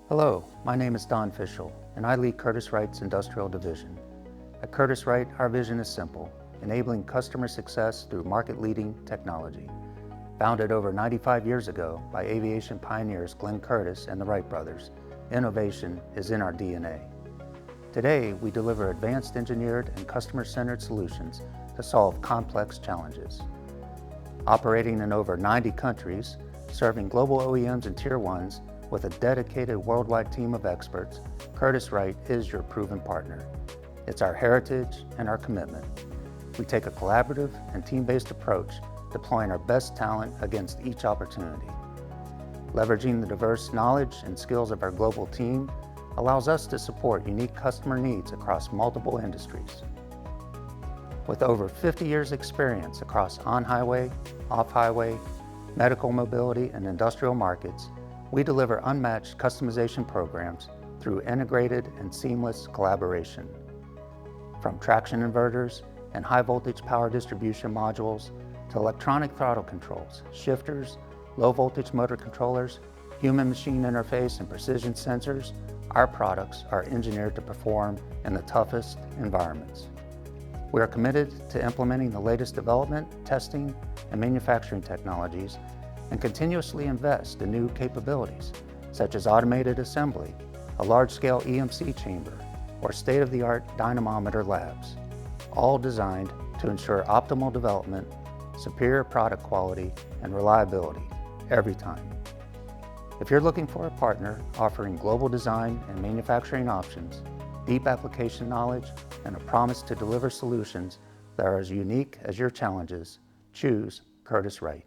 Hello, my name is Don Fischel, and I lead Curtiss-Wright's Industrial Division. At Curtiss-Wright, our vision is simple, enabling customer success through market-leading technology. Founded over 95 years ago by aviation pioneers Glenn Curtiss and the Wright brothers, innovation is in our DNA. Today, we deliver advanced engineered and customer-centered solutions to solve complex challenges. Operating in over 90 countries, serving global OEMs and Tier 1s, with a dedicated worldwide team of experts, Curtiss-Wright is your proven partner. It's our heritage and our commitment. We take a collaborative and team-based approach, deploying our best talent against each opportunity. Leveraging the diverse knowledge and skills of our global team allows us to support unique customer needs across multiple industries. With over 50 years experience across on-highway, off-highway, medical mobility, and industrial markets, we deliver unmatched customization programs through integrated and seamless collaboration. From traction inverters and high voltage power distribution modules to electronic throttle controls, shifters, low voltage motor controllers, human machine interface, and precision sensors, our products are engineered to perform in the toughest environments. We are committed to implementing the latest development, testing, and manufacturing technologies and continuously invest in new capabilities, such as automated assembly, a large-scale EMC chamber, or state-of-the-art dynamometer labs, all designed to ensure optimal development, superior product quality, and reliability every time. If you're looking for a partner offering global design and manufacturing options, deep application knowledge, and a promise to deliver solutions that are as unique as your challenges, choose Curtiss-Wright.